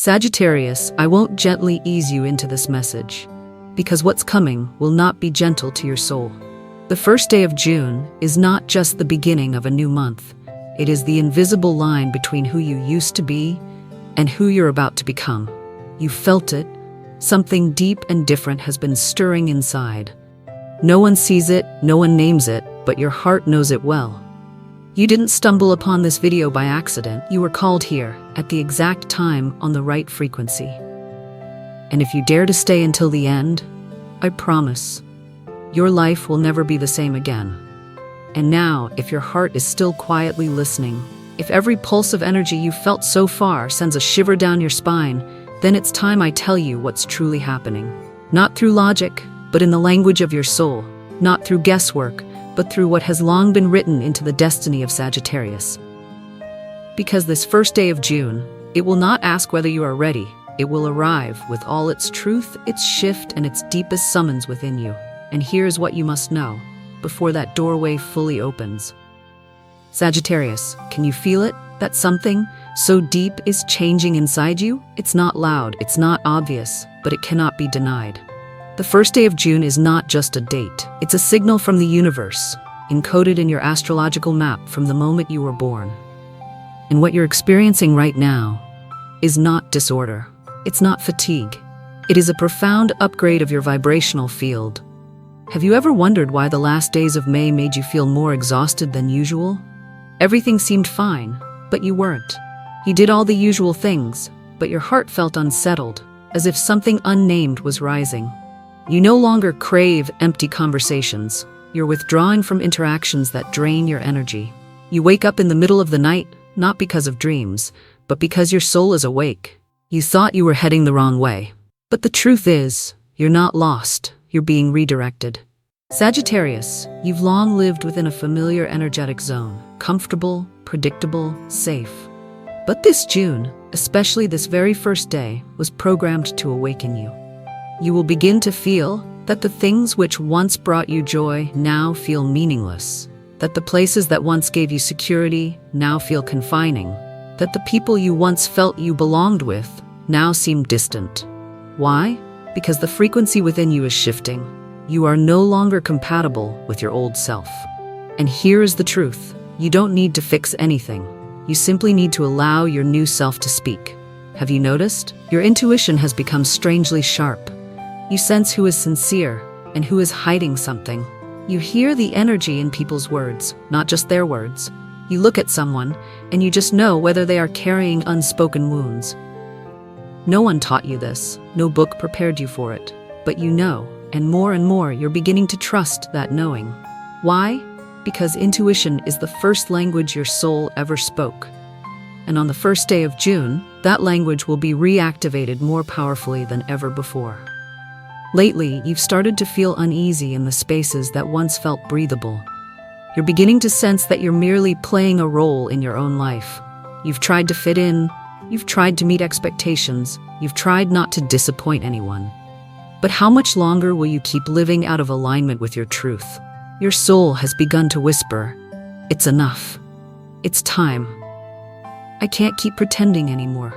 Sagittarius, I won't gently ease you into this message, because what's coming will not be gentle to your soul. The first day of June is not just the beginning of a new month. It is the invisible line between who you used to be and who you're about to become. You felt it. Something deep and different has been stirring inside. No one sees it, no one names it, but your heart knows it well. You didn't stumble upon this video by accident. You were called here, at the exact time, on the right frequency. And if you dare to stay until the end, I promise, your life will never be the same again. And now, if your heart is still quietly listening, if every pulse of energy you felt so far sends a shiver down your spine, then it's time I tell you what's truly happening. Not through logic, but in the language of your soul. Not through guesswork, but through what has long been written into the destiny of Sagittarius. Because this first day of June, it will not ask whether you are ready. It will arrive with all its truth, its shift, and its deepest summons within you. And here's what you must know, before that doorway fully opens. Sagittarius, can you feel it? That something so deep is changing inside you? It's not loud, it's not obvious, but it cannot be denied. The first day of June is not just a date. It's a signal from the universe, encoded in your astrological map from the moment you were born. And what you're experiencing right now is not disorder. It's not fatigue. It is a profound upgrade of your vibrational field. Have you ever wondered why the last days of May made you feel more exhausted than usual? Everything seemed fine, but you weren't. You did all the usual things, but your heart felt unsettled, as if something unnamed was rising. You no longer crave empty conversations. You're withdrawing from interactions that drain your energy. You wake up in the middle of the night, not because of dreams, but because your soul is awake. You thought you were heading the wrong way. But the truth is, you're not lost. You're being redirected. Sagittarius, you've long lived within a familiar energetic zone, comfortable, predictable, safe. But this June, especially this very first day, was programmed to awaken you. You will begin to feel that the things which once brought you joy now feel meaningless, that the places that once gave you security now feel confining, that the people you once felt you belonged with now seem distant. Why? Because the frequency within you is shifting. You are no longer compatible with your old self. And here is the truth. You don't need to fix anything. You simply need to allow your new self to speak. Have you noticed? Your intuition has become strangely sharp. You sense who is sincere and who is hiding something. You hear the energy in people's words, not just their words. You look at someone and you just know whether they are carrying unspoken wounds. No one taught you this. No book prepared you for it. But you know, and more you're beginning to trust that knowing. Why? Because intuition is the first language your soul ever spoke. And on the first day of June, that language will be reactivated more powerfully than ever before. Lately, you've started to feel uneasy in the spaces that once felt breathable. You're beginning to sense that you're merely playing a role in your own life. You've tried to fit in, you've tried to meet expectations, you've tried not to disappoint anyone. But how much longer will you keep living out of alignment with your truth? Your soul has begun to whisper, "It's enough. It's time. I can't keep pretending anymore."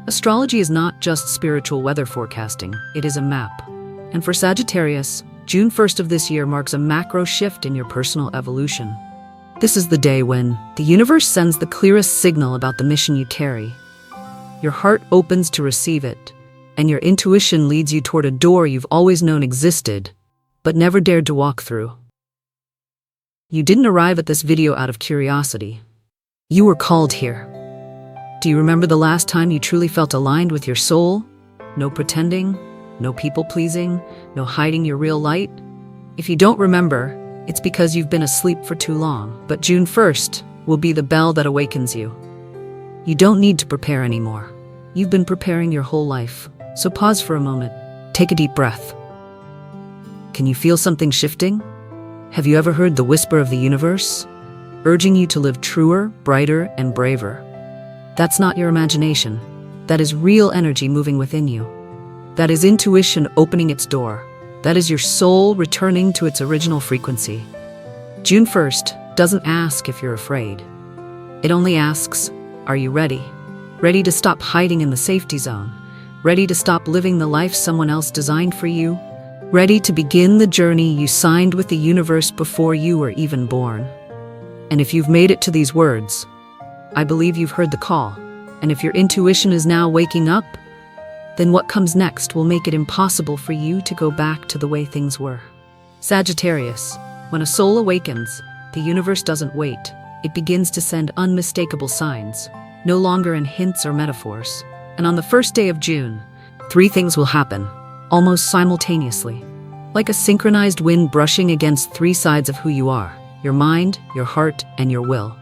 Astrology is not just spiritual weather forecasting, it is a map. And for Sagittarius, June 1st of this year marks a macro shift in your personal evolution. This is the day when the universe sends the clearest signal about the mission you carry. Your heart opens to receive it, and your intuition leads you toward a door you've always known existed, but never dared to walk through. You didn't arrive at this video out of curiosity. You were called here. Do you remember the last time you truly felt aligned with your soul? No pretending, no people-pleasing, no hiding your real light? If you don't remember, it's because you've been asleep for too long. But June 1st will be the bell that awakens you. You don't need to prepare anymore. You've been preparing your whole life. So pause for a moment. Take a deep breath. Can you feel something shifting? Have you ever heard the whisper of the universe, urging you to live truer, brighter, and braver? That's not your imagination. That is real energy moving within you. That is intuition opening its door. That is your soul returning to its original frequency. June 1st doesn't ask if you're afraid. It only asks, are you ready? ready to stop hiding in the safety zone, ready to stop living the life someone else designed for you, ready to begin the journey you signed with the universe before you were even born. And if you've made it to these words, I believe you've heard the call. And if your intuition is now waking up, then what comes next will make it impossible for you to go back to the way things were. Sagittarius, when a soul awakens, the universe doesn't wait. It begins to send unmistakable signs, no longer in hints or metaphors. And on the first day of June, 3 things will happen, almost simultaneously, like a synchronized wind brushing against 3 sides of who you are: your mind, your heart, and your will.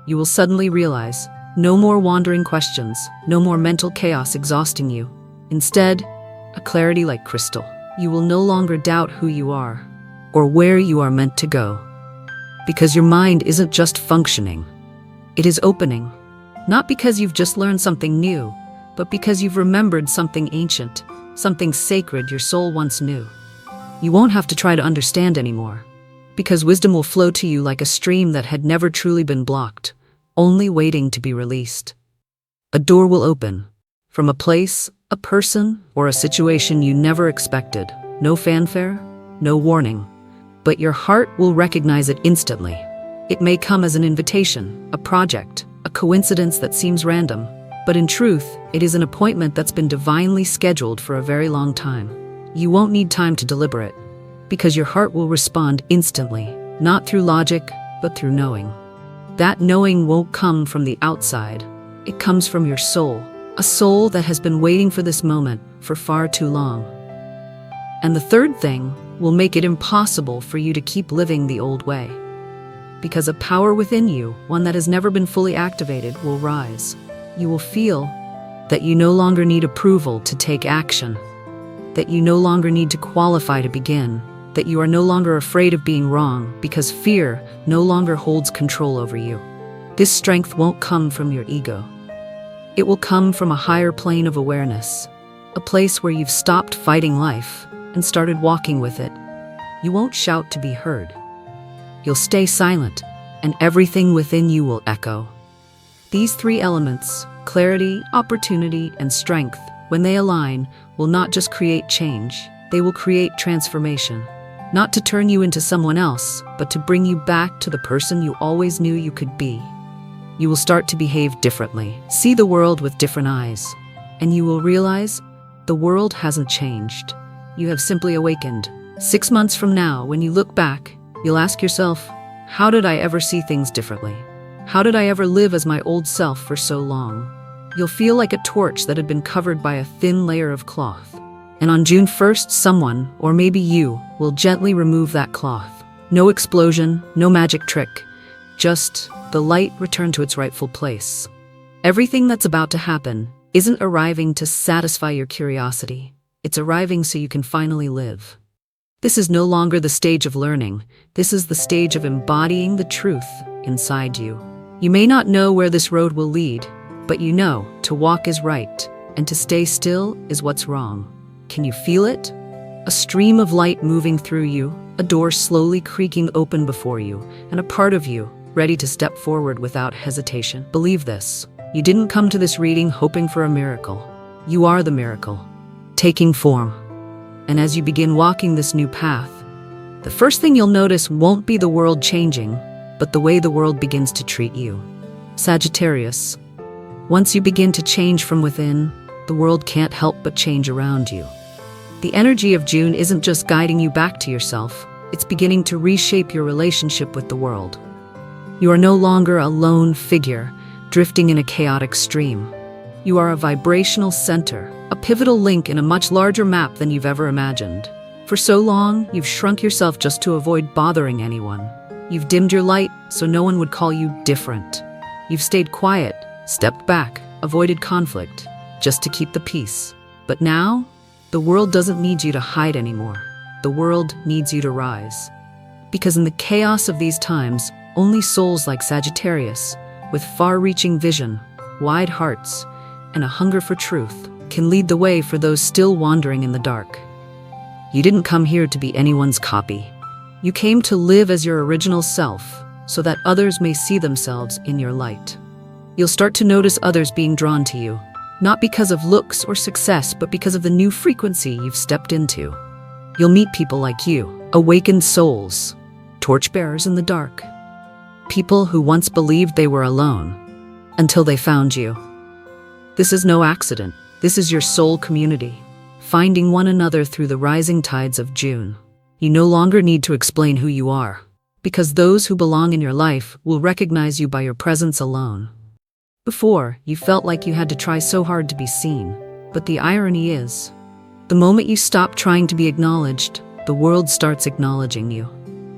You will suddenly realize, no more wandering questions, no more mental chaos exhausting you. Instead, a clarity like crystal. You will no longer doubt who you are or where you are meant to go. Because your mind isn't just functioning, it is opening. Not because you've just learned something new, but because you've remembered something ancient, something sacred your soul once knew. You won't have to try to understand anymore, because wisdom will flow to you like a stream that had never truly been blocked, only waiting to be released. A door will open, from a place, a person, or a situation you never expected. No fanfare, no warning, but your heart will recognize it instantly. It may come as an invitation, a project, a coincidence that seems random, but in truth, it is an appointment that's been divinely scheduled for a very long time. You won't need time to deliberate, because your heart will respond instantly, not through logic, but through knowing. That knowing won't come from the outside. It comes from your soul, a soul that has been waiting for this moment for far too long. And the third thing will make it impossible for you to keep living the old way. Because a power within you, one that has never been fully activated, will rise. You will feel that you no longer need approval to take action, that you no longer need to qualify to begin, that you are no longer afraid of being wrong because fear no longer holds control over you. This strength won't come from your ego. It will come from a higher plane of awareness, a place where you've stopped fighting life and started walking with it. You won't shout to be heard. You'll stay silent, and everything within you will echo. These 3 elements, clarity, opportunity, and strength, when they align, will not just create change, they will create transformation. Not to turn you into someone else, but to bring you back to the person you always knew you could be. You will start to behave differently, see the world with different eyes, and you will realize the world hasn't changed. You have simply awakened. 6 months from now, when you look back, you'll ask yourself, how did I ever see things differently? How did I ever live as my old self for so long? You'll feel like a torch that had been covered by a thin layer of cloth. And on June 1st, someone, or maybe you, will gently remove that cloth. No explosion, no magic trick, just the light returned to its rightful place. Everything that's about to happen isn't arriving to satisfy your curiosity. It's arriving so you can finally live. This is no longer the stage of learning. This is the stage of embodying the truth inside you. You may not know where this road will lead, but you know to walk is right, and to stay still is what's wrong. Can you feel it? A stream of light moving through you, a door slowly creaking open before you, and a part of you ready to step forward without hesitation. Believe this. You didn't come to this reading hoping for a miracle. You are the miracle, taking form. And as you begin walking this new path, the first thing you'll notice won't be the world changing, but the way the world begins to treat you. Sagittarius, once you begin to change from within, the world can't help but change around you. The energy of June isn't just guiding you back to yourself, it's beginning to reshape your relationship with the world. You are no longer a lone figure, drifting in a chaotic stream. You are a vibrational center, a pivotal link in a much larger map than you've ever imagined. For so long, you've shrunk yourself just to avoid bothering anyone. You've dimmed your light so no one would call you different. You've stayed quiet, stepped back, avoided conflict, just to keep the peace. But now, the world doesn't need you to hide anymore. The world needs you to rise. Because in the chaos of these times, only souls like Sagittarius, with far-reaching vision, wide hearts, and a hunger for truth, can lead the way for those still wandering in the dark. You didn't come here to be anyone's copy. You came to live as your original self, so that others may see themselves in your light. You'll start to notice others being drawn to you, not because of looks or success, but because of the new frequency you've stepped into. You'll meet people like you, awakened souls, torchbearers in the dark, people who once believed they were alone, until they found you. This is no accident. This is your soul community, finding one another through the rising tides of June. You no longer need to explain who you are, because those who belong in your life will recognize you by your presence alone. Before, you felt like you had to try so hard to be seen, but the irony is, the moment you stop trying to be acknowledged, the world starts acknowledging you.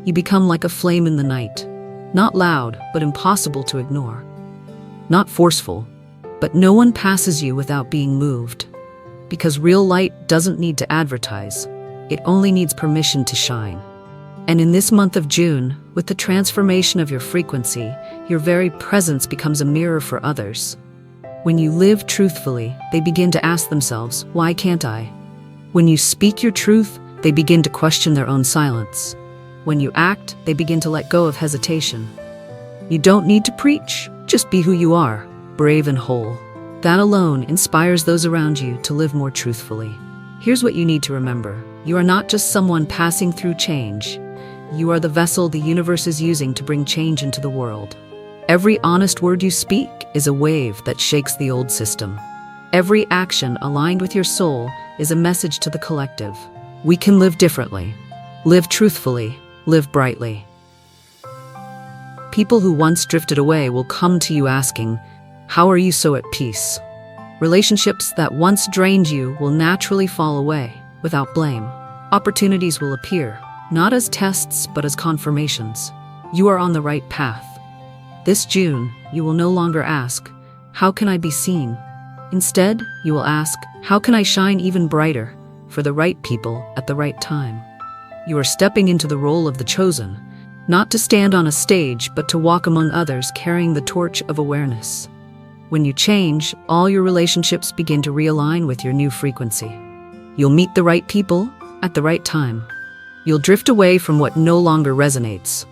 You become like a flame in the night, not loud, but impossible to ignore. Not forceful, but no one passes you without being moved. Because real light doesn't need to advertise, it only needs permission to shine. And in this month of June, with the transformation of your frequency, your very presence becomes a mirror for others. When you live truthfully, they begin to ask themselves, why can't I? When you speak your truth, they begin to question their own silence. When you act, they begin to let go of hesitation. You don't need to preach, just be who you are, brave and whole. That alone inspires those around you to live more truthfully. Here's what you need to remember. You are not just someone passing through change. You are the vessel the universe is using to bring change into the world. Every honest word you speak is a wave that shakes the old system. Every action aligned with your soul is a message to the collective. We can live differently, live truthfully, live brightly. People who once drifted away will come to you asking, how are you so at peace? Relationships that once drained you will naturally fall away without blame. Opportunities will appear, not as tests, but as confirmations. You are on the right path. This June, you will no longer ask, how can I be seen? Instead, you will ask, how can I shine even brighter for the right people at the right time? You are stepping into the role of the chosen, not to stand on a stage, but to walk among others carrying the torch of awareness. When you change, all your relationships begin to realign with your new frequency. You'll meet the right people at the right time. You'll drift away from what no longer resonates,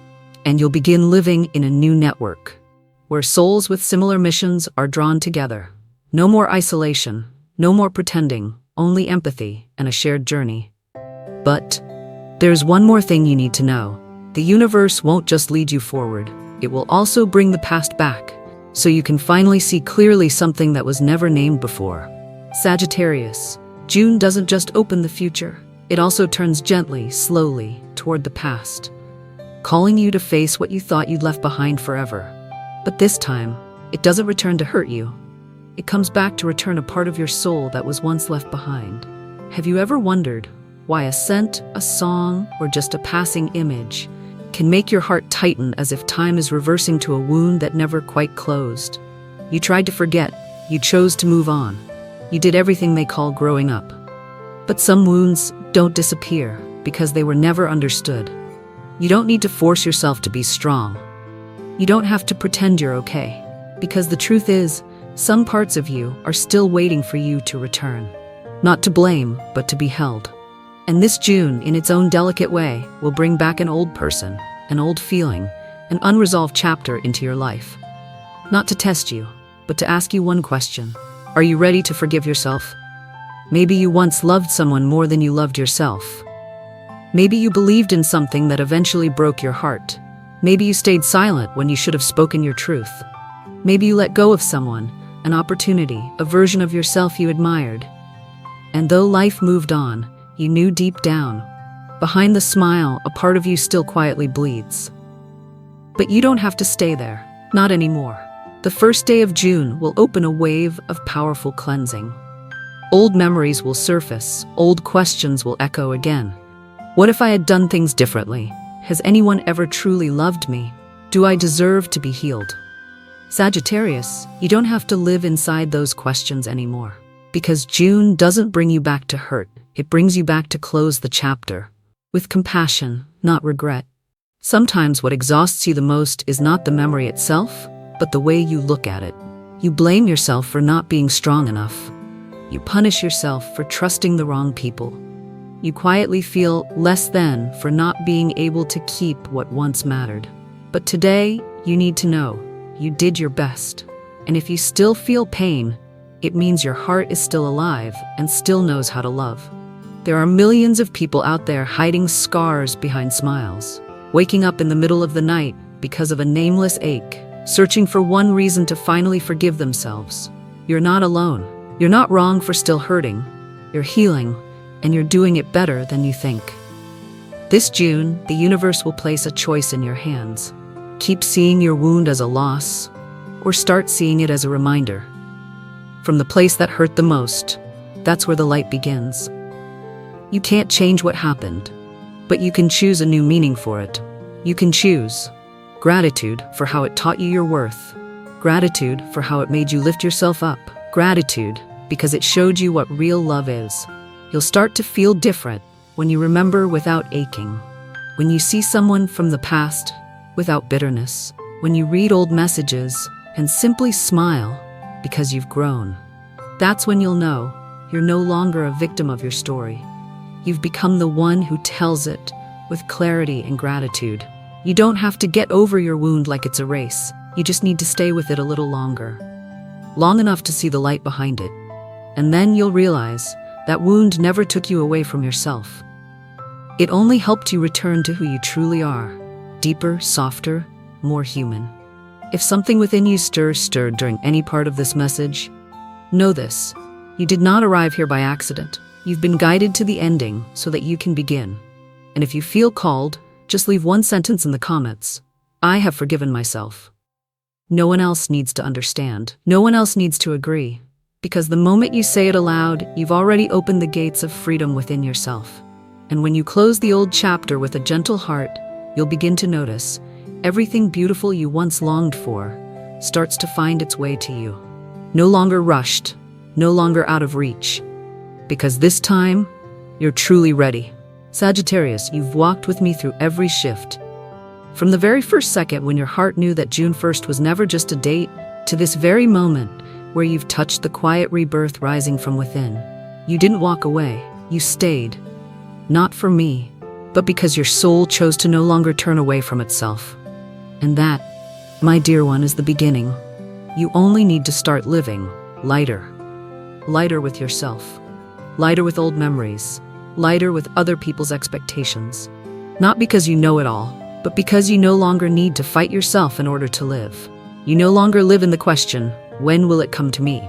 and you'll begin living in a new network, where souls with similar missions are drawn together. No more isolation, no more pretending, only empathy and a shared journey. But there's one more thing you need to know. The universe won't just lead you forward, it will also bring the past back, so you can finally see clearly something that was never named before. Sagittarius, June doesn't just open the future. It also turns gently, slowly, toward the past, calling you to face what you thought you'd left behind forever. But this time, it doesn't return to hurt you. It comes back to return a part of your soul that was once left behind. Have you ever wondered why a scent, a song, or just a passing image can make your heart tighten as if time is reversing to a wound that never quite closed? You tried to forget. You chose to move on. You did everything they call growing up. But some wounds don't disappear because they were never understood. You don't need to force yourself to be strong. You don't have to pretend you're okay, because the truth is, some parts of you are still waiting for you to return. Not to blame, but to be held. And this June, in its own delicate way, will bring back an old person, an old feeling, an unresolved chapter into your life. Not to test you, but to ask you one question. Are you ready to forgive yourself? Maybe you once loved someone more than you loved yourself. Maybe you believed in something that eventually broke your heart. Maybe you stayed silent when you should have spoken your truth. Maybe you let go of someone, an opportunity, a version of yourself you admired. And though life moved on, you knew deep down, behind the smile, a part of you still quietly bleeds. But you don't have to stay there, not anymore. The first day of June will open a wave of powerful cleansing. Old memories will surface, old questions will echo again. What if I had done things differently? Has anyone ever truly loved me? Do I deserve to be healed? Sagittarius, you don't have to live inside those questions anymore. Because June doesn't bring you back to hurt, it brings you back to close the chapter. With compassion, not regret. Sometimes what exhausts you the most is not the memory itself, but the way you look at it. You blame yourself for not being strong enough. You punish yourself for trusting the wrong people. You quietly feel less than for not being able to keep what once mattered. But today, you need to know, you did your best. And if you still feel pain, it means your heart is still alive and still knows how to love. There are millions of people out there hiding scars behind smiles, waking up in the middle of the night because of a nameless ache, searching for one reason to finally forgive themselves. You're not alone. You're not wrong for still hurting. You're healing, and you're doing it better than you think. This June, the universe will place a choice in your hands. Keep seeing your wound as a loss, or start seeing it as a reminder. From the place that hurt the most, that's where the light begins. You can't change what happened, but you can choose a new meaning for it. You can choose gratitude for how it taught you your worth, gratitude for how it made you lift yourself up, gratitude because it showed you what real love is. You'll start to feel different when you remember without aching, when you see someone from the past without bitterness, when you read old messages and simply smile because you've grown. That's when you'll know you're no longer a victim of your story. You've become the one who tells it with clarity and gratitude. You don't have to get over your wound like it's a race. You just need to stay with it a little longer. Long enough to see the light behind it. And then you'll realize that wound never took you away from yourself. It only helped you return to who you truly are. Deeper, softer, more human. If something within you stirred during any part of this message, know this. You did not arrive here by accident. You've been guided to the ending so that you can begin. And if you feel called, just leave one sentence in the comments. I have forgiven myself. No one else needs to understand. No one else needs to agree. Because the moment you say it aloud, you've already opened the gates of freedom within yourself. And when you close the old chapter with a gentle heart, you'll begin to notice everything beautiful you once longed for starts to find its way to you. No longer rushed, no longer out of reach. Because this time, you're truly ready. Sagittarius, you've walked with me through every shift. From the very first second when your heart knew that June 1st was never just a date, to this very moment where you've touched the quiet rebirth rising from within. You didn't walk away, you stayed. Not for me, but because your soul chose to no longer turn away from itself. And that, my dear one, is the beginning. You only need to start living lighter. Lighter with yourself. Lighter with old memories. Lighter with other people's expectations. Not because you know it all, but because you no longer need to fight yourself in order to live. You no longer live in the question, when will it come to me?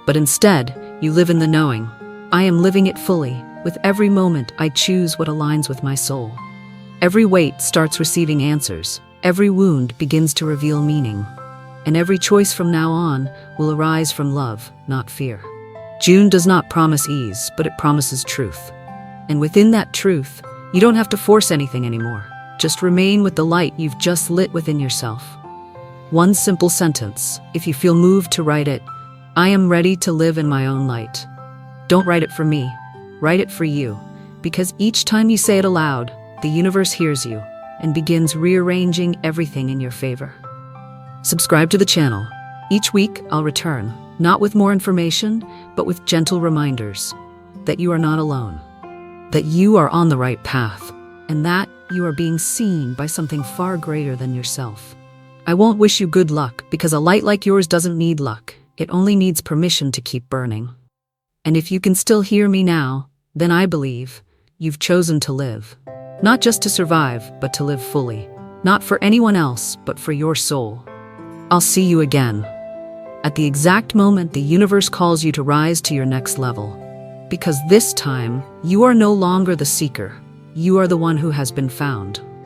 But instead, you live in the knowing, I am living it fully. With every moment, I choose what aligns with my soul. Every weight starts receiving answers. Every wound begins to reveal meaning. And every choice from now on will arise from love, not fear. June does not promise ease, but it promises truth. And within that truth, you don't have to force anything anymore. Just remain with the light you've just lit within yourself. One simple sentence, if you feel moved to write it, I am ready to live in my own light. Don't write it for me, write it for you. Because each time you say it aloud, the universe hears you and begins rearranging everything in your favor. Subscribe to the channel. Each week, I'll return, not with more information, but with gentle reminders that you are not alone, that you are on the right path, and that you are being seen by something far greater than yourself. I won't wish you good luck, because a light like yours doesn't need luck. It only needs permission to keep burning. And if you can still hear me now, then I believe you've chosen to live. Not just to survive, but to live fully. Not for anyone else, but for your soul. I'll see you again. At the exact moment the universe calls you to rise to your next level. Because this time, you are no longer the seeker. You are the one who has been found.